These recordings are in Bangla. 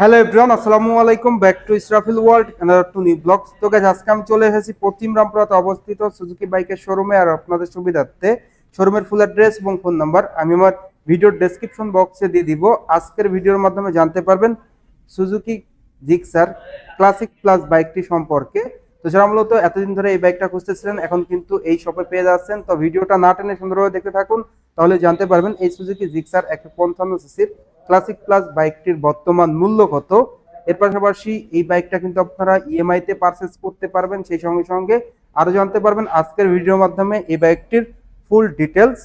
হ্যালো এভরিওয়ান, আসসালামু আলাইকুম। Back to Israfil world and to new blogs. তো গাইস, আজকে আমি চলে এসেছি পশ্চিম রামপুরাতে অবস্থিত সুজুকি বাইকের শোরুমে। আর আপনাদের সুবিধার্থে শোরুমের ফুল অ্যাড্রেস এবং ফোন নাম্বার আমি আমার ভিডিওর ডেসক্রিপশন বক্সে দিয়ে দিব। আজকের ভিডিওর মাধ্যমে জানতে পারবেন সুজুকি জিক্সার ক্লাসিক প্লাস বাইকটি সম্পর্কে। তো যারা মূলত এতদিন ধরে এই বাইকটা খুঁজতেছিলেন, এখন কিন্তু এই শপে পেয়ে যাচ্ছেন। তো ভিডিওটা না টেনে সুন্দরভাবে দেখতে থাকুন, তাহলে জানতে পারবেন এই সুজুকি জিক্সার 155 সিসির ক্লাসিক প্লাস বাইকটির বর্তমান মূল্য কত। এর পাশাপাশি এই বাইকটা কিন্তু আপনারা ইএমআই তে পারচেজ করতে পারবেন। সেই সঙ্গে সঙ্গে আরো জানতে পারবেন আজকের ভিডিওর মাধ্যমে এই বাইকটির ফুল ডিটেলস।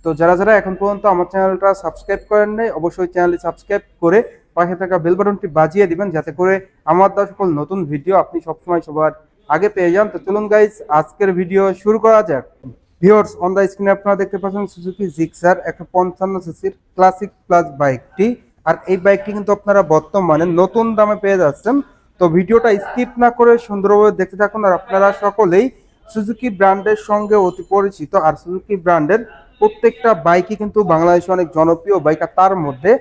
তো যারা যারা এখন পর্যন্ত আমার চ্যানেলটা সাবস্ক্রাইব করেন নাই, অবশ্যই চ্যানেলটি সাবস্ক্রাইব করে পাশে থাকা বেল বাটনটি বাজিয়ে দিবেন, যাতে করে আমার দেওয়া সকল নতুন ভিডিও আপনি সবসময় সবার আগে পেয়ে যান। তো চলুন গাইস, আজকের ভিডিও শুরু করা যাক। ভিউয়ার্স, অন দ্য স্ক্রিনে আপনারা দেখতে পাচ্ছেন সুজুকি জিক্সার 155 সিসির ক্লাসিক প্লাস বাইকটি। আর এই বাইকটি কিন্তু আপনারা বর্তমানে নতুন দামে পেয়ে যাচ্ছেন। তো ভিডিওটা স্কিপ না করে সুন্দরভাবে দেখতে থাকুন। আর আপনারা সকলেই সুজুকি ব্র্যান্ডের সঙ্গে অতি পরিচিত। আর সুজুকি ব্র্যান্ডের প্রত্যেকটা বাইকই কিন্তু বাংলাদেশে অনেক জনপ্রিয় বাইক। আর তার মধ্যে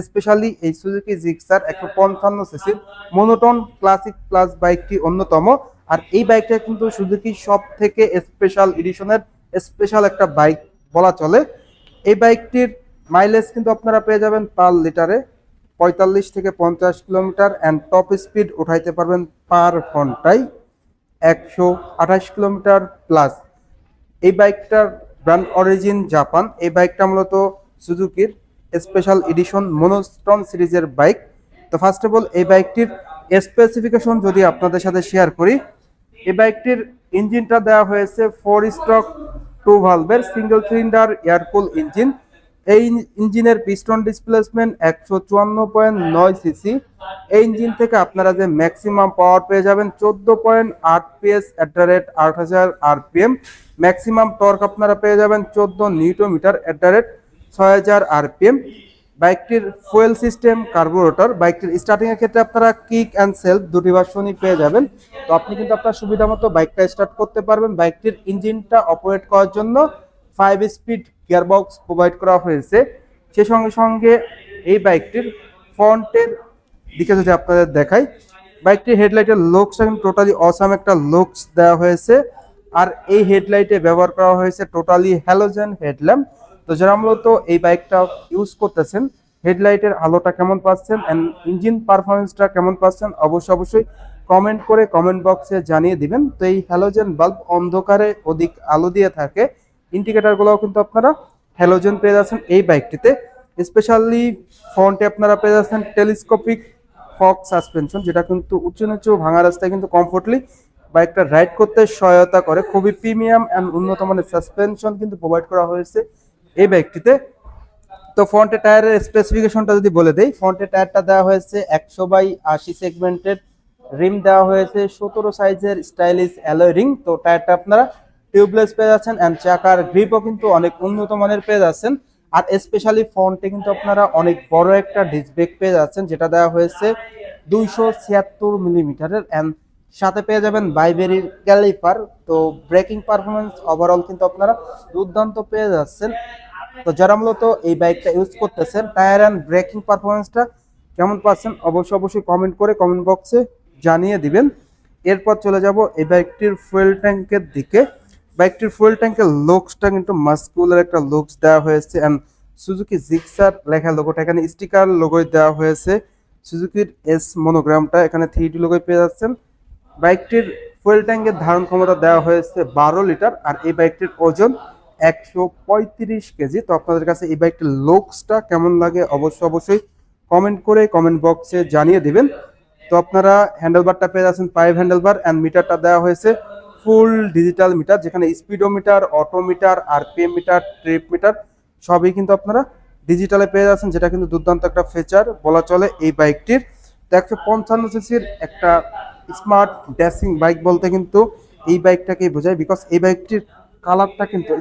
স্পেশালি এই সুজুকি জিক্সার 155 সিসির মোনোটন ক্লাসিক প্লাস বাইকটি অন্যতম। আর এই বাইকটা কিন্তু সুজুকি সব থেকে স্পেশাল এডিশনের স্পেশাল একটা বাইক বলা চলে। এই বাইকটির মাইলেজ কিন্তু আপনারা পেয়ে যাবেন পার লিটারে 45 থেকে 50 কিলোমিটার, অ্যান্ড টপ স্পিড উঠাইতে পারবেন পার ঘন্টায় 128 কিলোমিটার প্লাস। এই বাইকটার ব্র্যান্ড অরিজিন জাপান। এই বাইকটা মূলত সুজুকির স্পেশাল এডিশন মোনোটন সিরিজের বাইক। তো ফার্স্ট অফ অল এই বাইকটির স্পেসিফিকেশন যদি আপনাদের সাথে শেয়ার করি, এই বাইকটির ইঞ্জিনটা দেওয়া হয়েছে 4 স্ট্রোক 2 ভালভের সিঙ্গেল সিলিন্ডার এয়ারকুল ইঞ্জিন। এই ইঞ্জিনের পিস্টন ডিসপ্লেসমেন্ট 154.9 সিসি। এই ইঞ্জিন থেকে আপনারা যে ম্যাক্সিমাম পাওয়ার পেয়ে যাবেন 14.8 PS at the rate 8000 RPM. Maximum torque আপনারা পেয়ে যাবেন 14 newton metre at the rate 6000 RPM. বাইকটির ফুয়েল সিস্টেম কার্বোরেটর। বাইকটির স্টার্টিং এর ক্ষেত্রে আপনারা কিক অ্যান্ড সেলফ দুটি ভার্সনই পেয়ে যাবেন। তো আপনি কিন্তু আপনার সুবিধা মতো বাইকটা স্টার্ট করতে পারবেন। বাইকটির ইঞ্জিনটা অপারেট করার জন্য 5 স্পিড গিয়ারবক্স প্রোভাইড করা হয়েছে। সে সঙ্গে সঙ্গে এই বাইকটির ফ্রন্টের দিকে যদি আপনাদের দেখাই, বাইকটির হেডলাইটের লুকসটা কিন্তু টোটালি অসাম একটা লুকস দেওয়া হয়েছে। আর এই হেডলাইটে ব্যবহার করা হয়েছে টোটালি হ্যালোজেন হেডল্যাম্প। তো যারা মূলত এই বাইকটা ইউজ করতেছেন, হেডলাইটের আলোটা কেমন পাচ্ছেন এন্ড ইঞ্জিন পারফরমেন্সটা কেমন পাচ্ছেন, অবশ্যই কমেন্ট করে কমেন্ট বক্সে জানিয়ে দিবেন। তো এই হ্যালোজেন বাল্ব অন্ধকারে অধিক আলো দিয়ে থাকে। ইন্ডিকেটারগুলোও কিন্তু আপনারা হ্যালোজেন পেয়ে যাচ্ছেন এই বাইকটিতে। স্পেশালি ফ্রন্টে আপনারা পেয়ে যাচ্ছেন টেলিস্কোপিক ফগ সাসপেনশন, যেটা কিন্তু উঁচু নিচু ভাঙা রাস্তায় কিন্তু কমফোর্টলি বাইকটা রাইড করতে সহায়তা করে। খুবই প্রিমিয়াম অ্যান্ড উন্নত মানের সাসপেনশন কিন্তু প্রোভাইড করা হয়েছে এই বাইকটিতে। তো ফ্রন্টের টায়ারের স্পেসিফিকেশনটা যদি বলে দেই, ফ্রন্টের টায়ারটা দেওয়া হয়েছে 100/80 সেগমেন্টের রিম দেওয়া হয়েছে 17 সাইজের স্টাইলিশ অ্যালয় রিং। তো টায়ারটা আপনারা টিউবলেস পেয়ে যাচ্ছেন অ্যান্ড চাকার গ্রিপও কিন্তু অনেক উন্নত মানের পেয়ে যাচ্ছেন। আর স্পেশালি ফ্রন্টে কিন্তু আপনারা অনেক বড় একটা ডিস্ক ব্রেক পেয়ে যাচ্ছেন, যেটা দেওয়া হয়েছে 276 মিলিমিটারের, অ্যান্ড সাথে পেয়ে যাবেন বাইবেরির ক্যালিপার। তো ব্রেকিং পারফরমেন্স ওভারঅল কিন্তু আপনারা দুর্দান্ত পেয়ে যাচ্ছেন। তো যারা মূলত এই বাইকটা ইউজ করতেছেন, টায়ার অ্যান্ড ব্রেকিং পারফরমেন্সটা কেমন পাচ্ছেন অবশ্যই কমেন্ট করে কমেন্ট বক্সে জানিয়ে দিবেন। এরপর চলে যাব এই বাইকটির ফুয়েল ট্যাঙ্কের দিকে। বাইকটির ফুয়েল ট্যাঙ্কের লুকসটা কিন্তু মাস্কুলার একটা লুকস দেওয়া হয়েছে, অ্যান্ড সুজুকি জিক্সার লেখা লোগোটা এখানে স্টিকার লোগোয় দেওয়া হয়েছে। সুজুকির এস মনোগ্রামটা এখানে 3D লোগোয় পেয়ে যাচ্ছেন। বাইকটির ফুয়েল ট্যাঙ্কের ধারণ ক্ষমতা দেওয়া হয়েছে 12 লিটার। আর এই বাইকটির ওজন 135 কেজি। তো আপনাদের কাছে এই বাইকটির লুকসটা কেমন লাগে অবশ্যই কমেন্ট করে কমেন্ট বক্সে জানিয়ে দিবেন। তো আপনারা হ্যান্ডেলবারটা পেয়ে যাচ্ছেন 5 হ্যান্ডেলবার, অ্যান্ড মিটারটা দেওয়া হয়েছে ফুল ডিজিটাল মিটার, যেখানে speedometer, odometer, RPM meter, trip meter সবই কিন্তু আপনারা ডিজিটালে পেয়ে যাচ্ছেন, যেটা কিন্তু দুর্দান্ত একটা ফিচার বলা চলে এই বাইকটির। তো 155 সিসির একটা স্মার্ট ড্যাশিং বাইক বলতে কিন্তু এই বাইকটাকেই বোঝায়, বিকজ এই বাইকটির কালারটা কিন্তু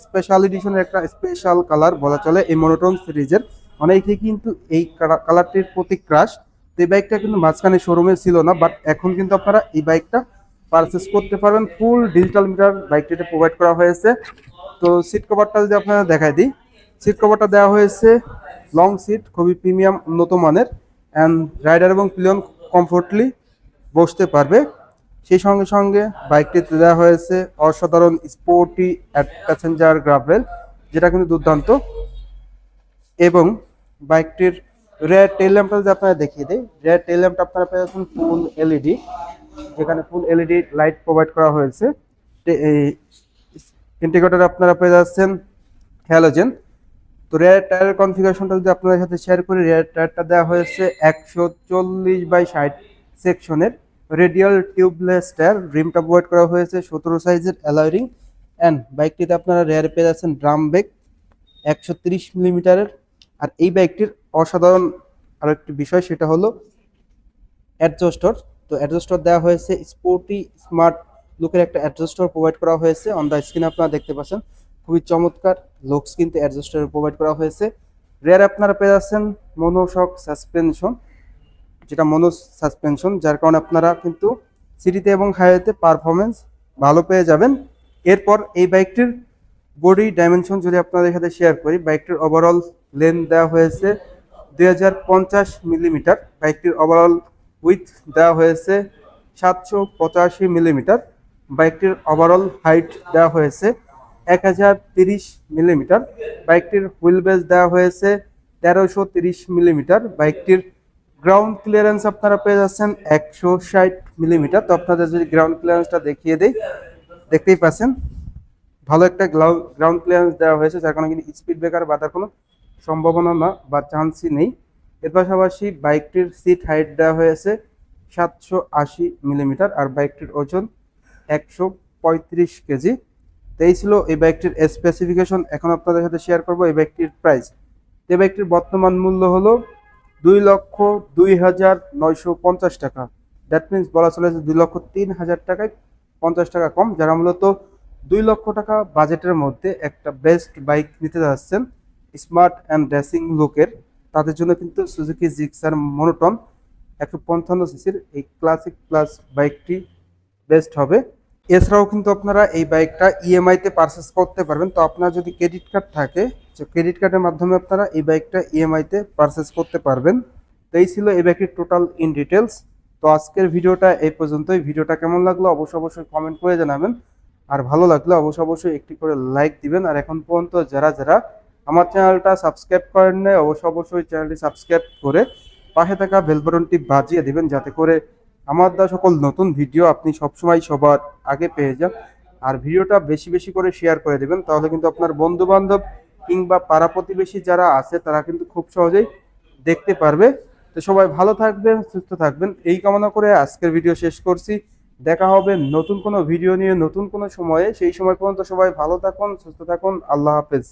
স্পেশাল এডিশনের একটা স্পেশাল কালার বলা চলে এই মোনোটোন সিরিজের। অনেকেই কিন্তু এই কালারটির প্রতি ক্রাশ। তো এই বাইকটা কিন্তু মাঝখানে শোরুমে ছিল না, বাট এখন কিন্তু আপনারা এই বাইকটা পারচেস করতে পারবেন। ফুল ডিজিটাল মিটার বাইকটিতে প্রোভাইড করা হয়েছে। তো সিট কভারটা যদি আপনারা দেখাই দিই, সিট কভারটা দেওয়া হয়েছে লং সিট, খুবই প্রিমিয়াম উন্নত মানের, অ্যান্ড রাইডার এবং পিলিয়ন কমফোর্টলি বসতে পারবে। সেই সঙ্গে সঙ্গে বাইকটিতে দেওয়া হয়েছে অসাধারণ স্পোর্টি প্যাসেঞ্জার গ্রাভেল, যেটা কিন্তু দুর্দান্ত। এবং বাইকটির রেয়ার টেল ল্যাম্পটা যদি আপনারা দেখিয়ে দেয়, রেয়ার টেল ল্যাম্পটা আপনারা পেয়ে যাচ্ছেন ফুল এলইডি, যেখানে ফুল এলইডি লাইট প্রোভাইড করা হয়েছে। এই ইন্ডিকেটর আপনারা পেয়ে যাচ্ছেন হ্যালোজেন। তো রেয়ার টায়ারের কনফিগারেশনটা যদি আপনাদের সাথে শেয়ার করি, রেয়ার টায়ারটা দেওয়া হয়েছে 140/60 সেকশনের রেডিয়াল টিউবলেস টায়ার। রিমটা প্রোভাইড করা হয়েছে 17 সাইজের অ্যালয় রিং। অ্যান্ড বাইকটিতে আপনারা রেয়ারে পেয়ে যাচ্ছেন ড্রাম ব্রেক 130 মিলিমিটারের। আর এই বাইকটির অসাধারণ আরো একটি বিষয়, সেটা হলো অ্যাডজাস্টর। তো অ্যাডজাস্টর দেওয়া হয়েছে স্পোর্টি স্মার্ট লুকের একটা অ্যাডজাস্টর প্রোভাইড করা হয়েছে। অন দ্য স্ক্রিন আপনারা দেখতে পাচ্ছেন, খুবই চমৎকার লুকস কিন্তু অ্যাডজাস্টর প্রোভাইড করা হয়েছে। রেয়ার আপনারা পেয়ে যাচ্ছেন মনোশক সাসপেনশন, যেটা মনো সাসপেনশন, যার কারণে আপনারা কিন্তু সিটিতে এবং হাইওয়েতে পারফরমেন্স ভালো পেয়ে যাবেন। এরপর এই বাইকটির বডি ডাইমেনশন যদি আপনাদের সাথে শেয়ার করি, বাইকটির ওভারঅল লেন্থ দেওয়া হয়েছে 2050 মিলিমিটার। বাইকটির ওভারঅল উইথ দেওয়া হয়েছে 785 মিলিমিটার। বাইকটির ওভারঅল হাইট দেওয়া হয়েছে 1030 মিলিমিটার। বাইকটির হুইল বেস দেওয়া হয়েছে 1330 মিলিমিটার। বাইকটির গ্রাউন্ড ক্লিয়ারেন্স আপনারা পেয়ে যাচ্ছেন 160 মিলিমিটার। তো আপনাদের যদি গ্রাউন্ড ক্লিয়ারেন্সটা দেখিয়ে দেই, দেখতেই পাচ্ছেন ভালো একটা গ্রাউন্ড ক্লিয়ারেন্স দেওয়া হয়েছে, যার কারণে কিন্তু স্পিড ব্রেকার বাঁধার কোনো সম্ভাবনা না বা চান্সই নেই। এর পাশাপাশি বাইকটির সিট হাইট দেওয়া হয়েছে 780 মিলিমিটার। আর বাইকটির ওজন 135 কেজি। তো এই ছিল এই বাইকটির স্পেসিফিকেশন। এখন আপনাদের সাথে শেয়ার করব এই বাইকটির প্রাইস। এই বাইকটির বর্তমান মূল্য হলো 2,02,950 টাকা। দ্যাট মিনস বলা চলে যে 2,03,000 টাকায় 50 টাকা কম। যারা মূলত 2 লক্ষ টাকা বাজেটের মধ্যে একটা বেস্ট বাইক নিতে যাচ্ছেন স্মার্ট অ্যান্ড ড্রেসিং লুকের, তাদের জন্য কিন্তু সুজুকি জিক্সার মনোটন 155 সিসির এই ক্লাসিক প্লাস বাইকটি বেস্ট হবে। এছাড়াও কিন্তু আপনারা এই বাইকটা ইএমআইতে পারচেস করতে পারবেন। তো আপনার যদি ক্রেডিট কার্ড থাকে, তো ক্রেডিট কার্ডের মাধ্যমে আপনারা এই বাইকটা ইএমআইতে পারচেস করতে পারবেন। তো এই ছিল এই বাইকটির টোটাল ইন ডিটেলস। তো আজকের ভিডিওটা এই পর্যন্তই। ভিডিওটা কেমন লাগলো অবশ্যই কমেন্ট করে জানাবেন। আর ভালো লাগলে অবশ্যই একটি করে লাইক দিবেন। আর এখন পর্যন্ত যারা যারা আমার চ্যানেলটা সাবস্ক্রাইব করেন নাই, অবশ্যই চ্যানেলটি সাবস্ক্রাইব করে পাশে থাকা বেল বাটনটি বাজিয়ে দিবেন, যাতে করে আমার দেওয়া সকল নতুন ভিডিও আপনি সবসময় সবার আগে পেয়ে যান। আর ভিডিওটা বেশি করে শেয়ার করে দিবেন, তাহলে কিন্তু আপনার বন্ধু বান্ধব কিংবা পাড়া প্রতিবেশী যারা আছে তারা কিন্তু খুব সহজেই দেখতে পারবে। তো সবাই ভালো থাকবেন, সুস্থ থাকবেন এই কামনা করে আজকের ভিডিও শেষ করছি। দেখা হবে নতুন কোনো ভিডিও নিয়ে নতুন কোনো সময়ে। সেই সময় পর্যন্ত সবাই ভালো থাকুন, সুস্থ থাকুন। আল্লাহ হাফেজ।